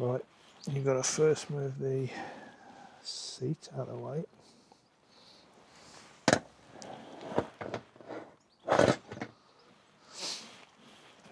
Right, you've got to first move the seat out of the way.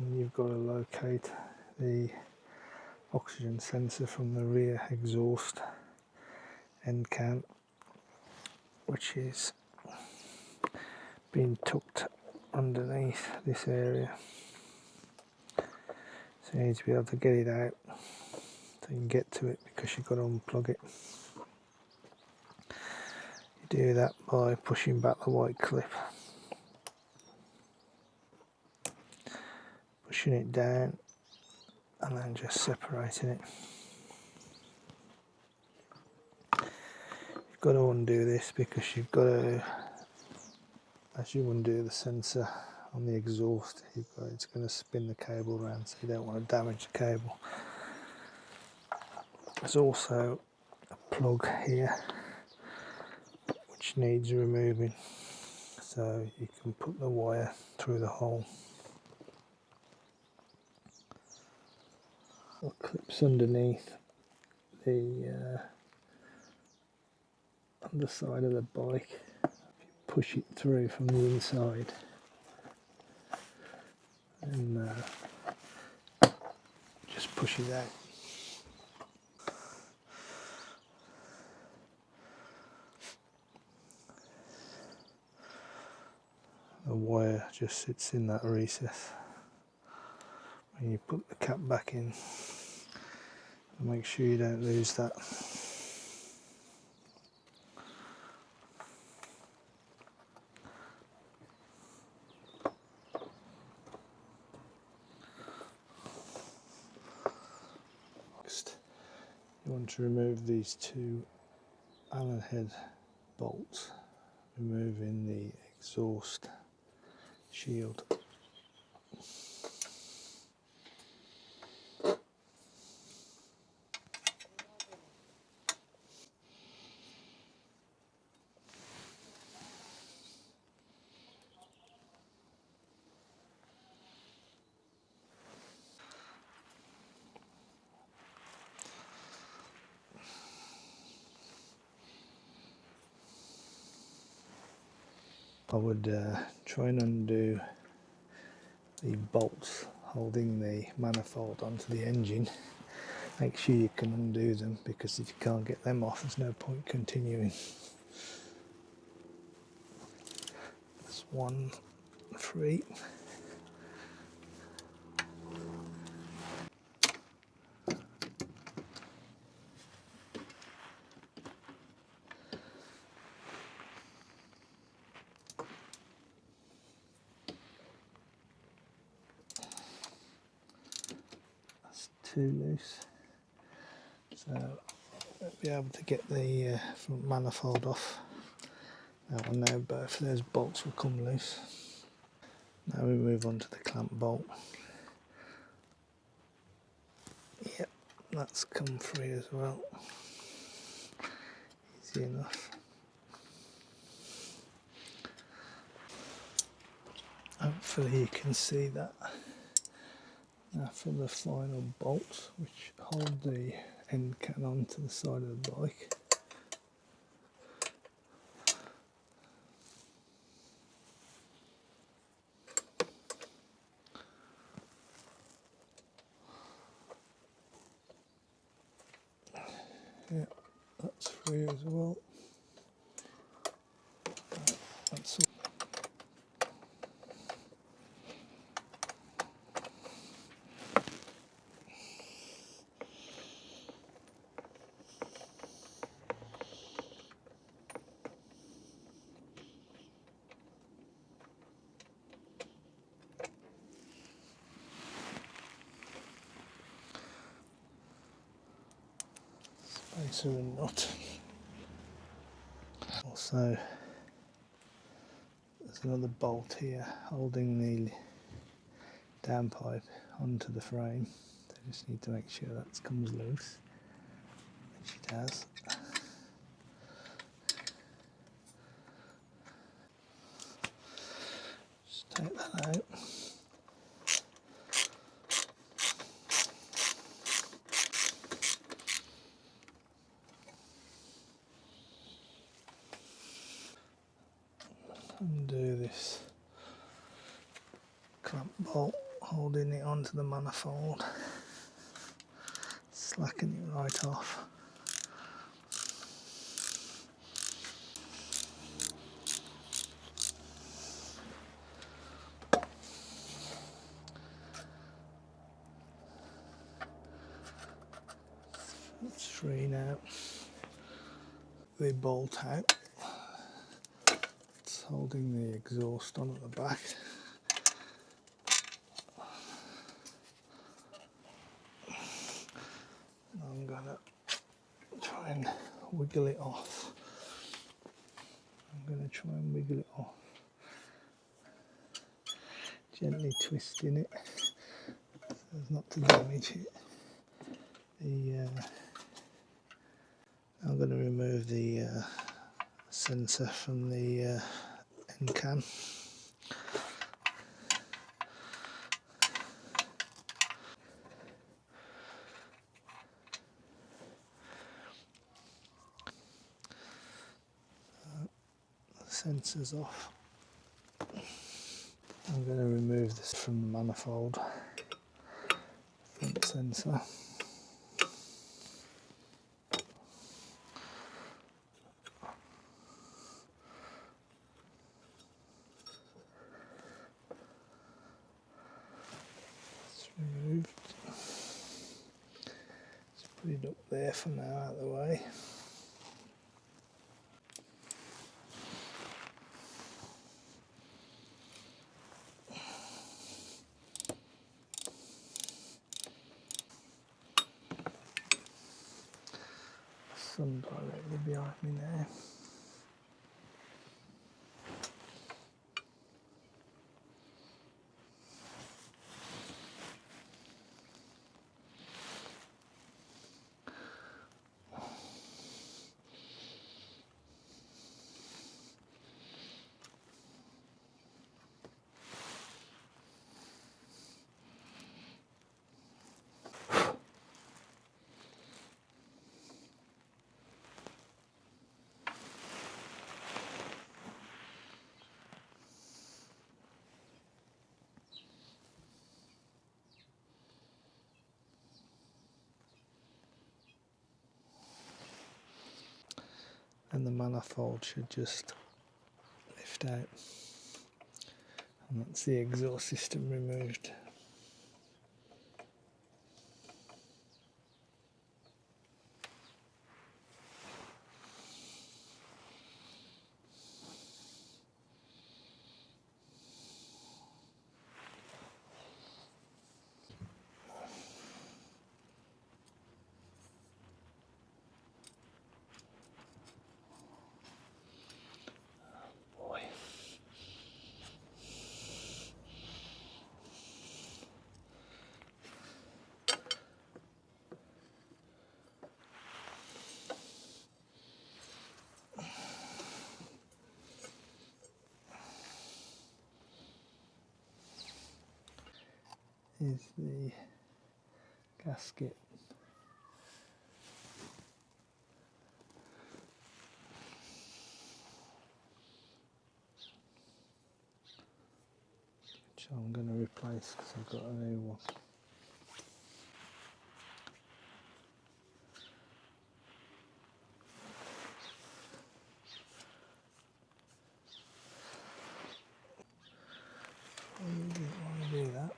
And you've got to locate the oxygen sensor from the rear exhaust end can, which is being tucked underneath this area. So you need to be able to get it out so you can get to it, because you've got to unplug it. You do that by pushing back the white clip, pushing it down, and then just separating it. You've got to undo this, because you've got to, as you undo the sensor on the exhaust, it's going to spin the cable around, so you don't want to damage the cable. There's also a plug here which needs removing, so you can put the wire through the hole. It clips underneath the underside of the bike. If you push it through from the inside, and just push it out. The wire just sits in that recess. When you put the cap back in, make sure you don't lose that. Next, you want to remove these two Allen head bolts, removing the exhaust shield. I would try and undo the bolts holding the manifold onto the engine. Make sure you can undo them, because if you can't get them off, there's no point continuing. That's one free. Two loose, so I'll be able to get the front manifold off. That one now, both of those bolts will come loose. Now we move on to the clamp bolt. Yep, that's come free as well. Easy enough. Hopefully you can see that. Now for the final bolts, which hold the end can onto the side of the bike. Yeah, that's free as well. That's all. Spacer and nut. Also, there's another bolt here holding the downpipe onto the frame. So just need to make sure that comes loose, which it has. Just take that out. undo this clamp bolt holding it onto the manifold, slacken it right off. It's free now. The bolt out. It's holding the exhaust on at the back. I'm gonna try and wiggle it off. Gently twisting it so as not to damage it. I'm going to remove the sensor from the end can. The sensor's off. I'm going to remove this from the manifold, front sensor. It's removed. Just put it up there for now, out of the way. Sun directly behind me now. And the manifold should just lift out, and that's the exhaust system removed. Is the gasket. Which I'm going to replace because I've got a new one. I didn't want to do that.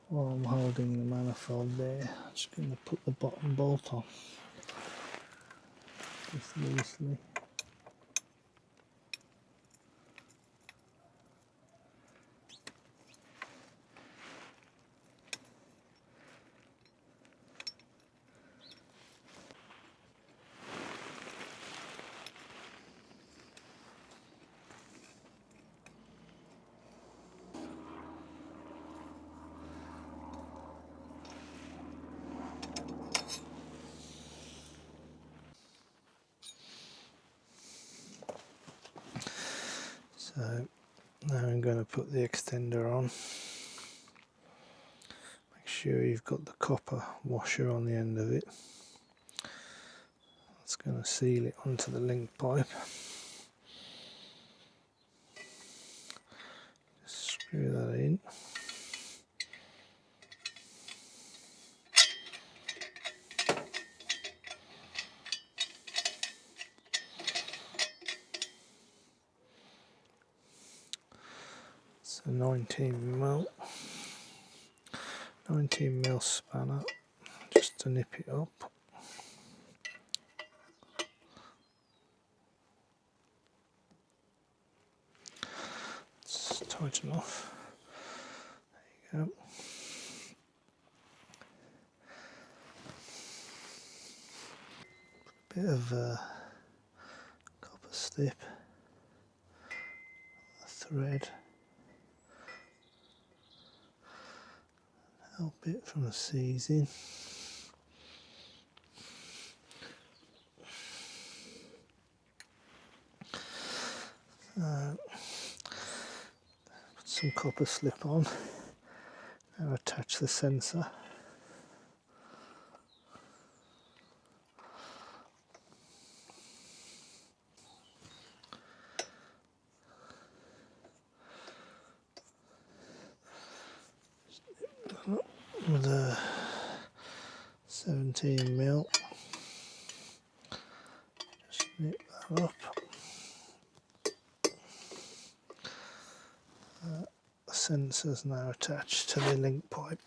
While I'm holding the manifold there, I'm just going to put the bottom bolt on, just loosely. So now I'm going to put the extender on. Make sure you've got the copper washer on the end of it. That's going to seal it onto the link pipe. Just screw that in. It's a 19mm spanner, just to nip it up. It's tight enough. There you go. Bit of copper slip, a thread, help it from the seizing. Put some copper slip on. Now attach the sensor. With a 17mm. Just nip that up. The sensor's now attached to the link pipe.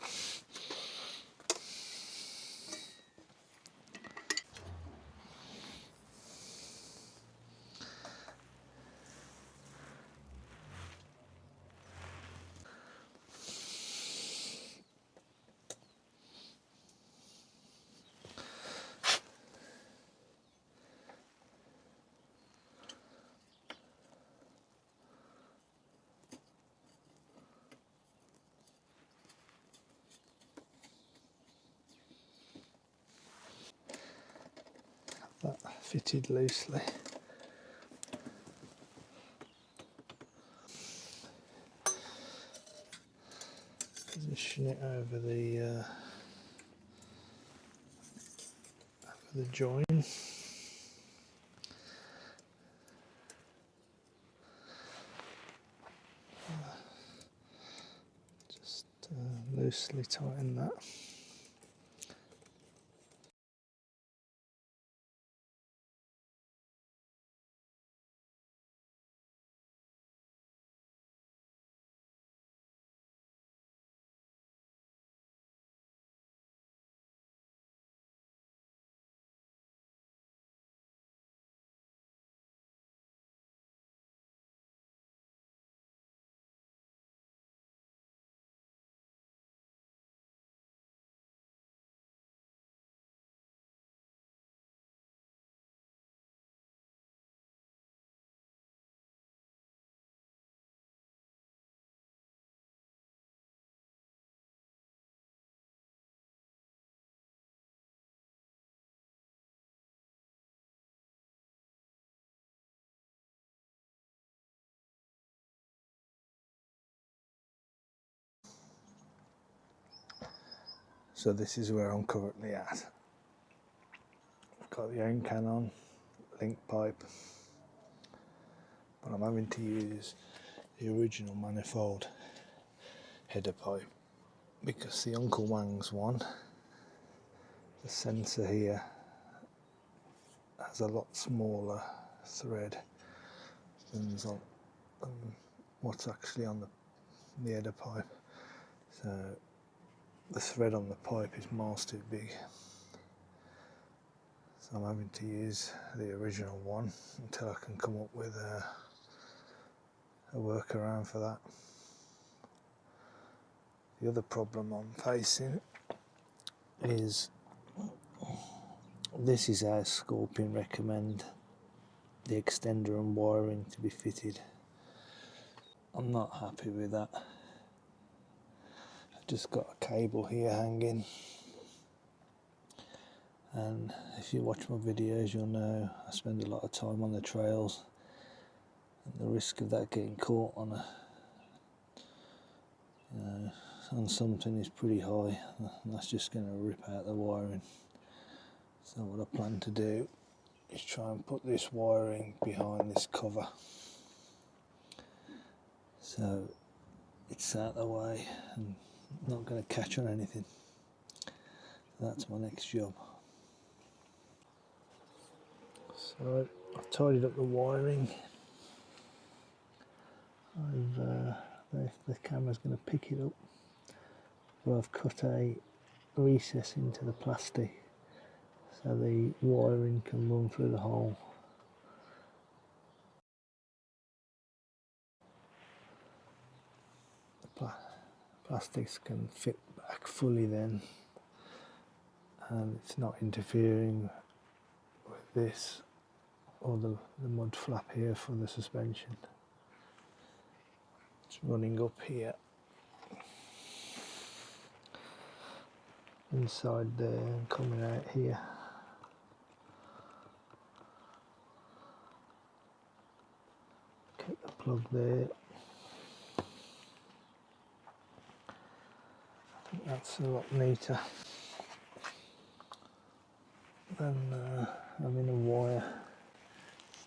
That fitted loosely. Position it over the join. Just loosely tighten that. So this is where I'm currently at. I've got the own can on, link pipe, but I'm having to use the original manifold header pipe because the Uncle Wangs one, the sensor here, has a lot smaller thread than what's actually on the header pipe. So the thread on the pipe is miles too big. So I'm having to use the original one until I can come up with a workaround for that. The other problem I'm facing is this is how Scorpion recommend the extender and wiring to be fitted. I'm not happy with that. I've just got a cable here hanging, and if you watch my videos you'll know I spend a lot of time on the trails And the risk of that getting caught on a, on something is pretty high, and that's just going to rip out the wiring. So what I plan to do is try and put this wiring behind this cover, so it's out of the way and not going to catch on anything. That's my next job. So I've tidied up the wiring. The camera's going to pick it up, but I've cut a recess into the plastic so the wiring can run through the hole. The plastics can fit back fully then, and it's not interfering with this or the mud flap here for the suspension. It's running up here, inside there, and coming out here. Keep the plug there. I think that's a lot neater than having a wire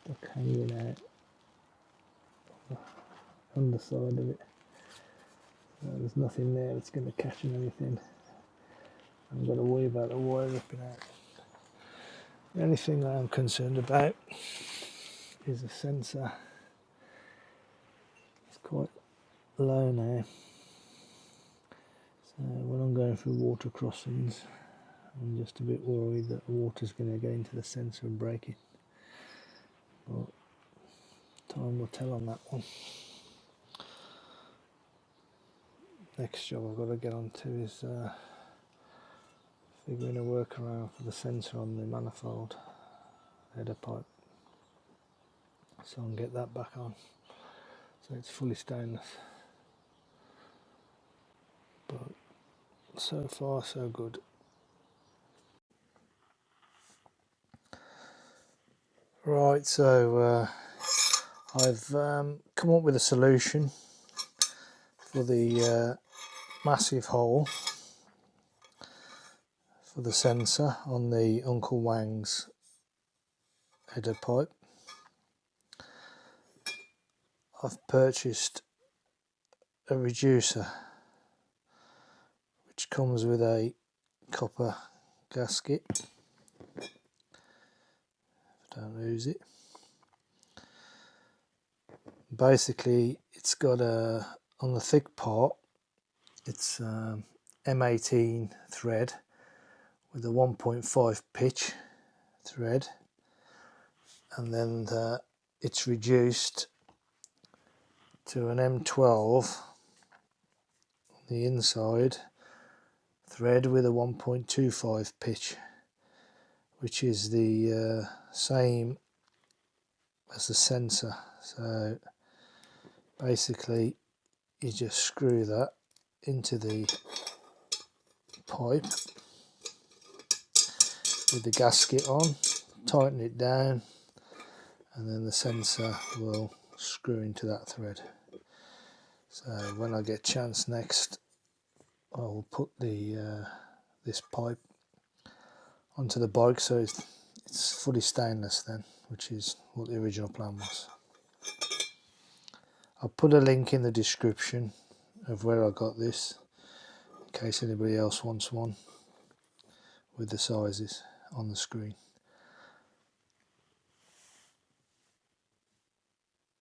stuck hanging out on the underside of it. There's nothing there that's going to catch on anything. I haven't got to worry about the wire ripping out. The only thing I'm concerned about is the sensor. It's quite low now, so when I'm going through water crossings, I'm just a bit worried that the water's going to get into the sensor and break it. But time will tell on that one. Next job I've got to get onto is figuring a workaround for the sensor on the manifold header pipe, so I can get that back on so it's fully stainless. But so far so good. Right, so I've come up with a solution for the massive hole for the sensor on the Uncle Wangs header pipe. I've purchased a reducer which comes with a copper gasket, if I don't lose it. Basically it's got a, on the thick part, it's M18 thread with a 1.5 pitch thread, and then it's reduced to an M12 on the inside thread with a 1.25 pitch, which is the same as the sensor. So basically you just screw that into the pipe with the gasket on, tighten it down, and then the sensor will screw into that thread. So when I get a chance next, I will put the this pipe onto the bike so it's fully stainless then, which is what the original plan was. I'll put a link in the description of where I got this, in case anybody else wants one, with the sizes on the screen.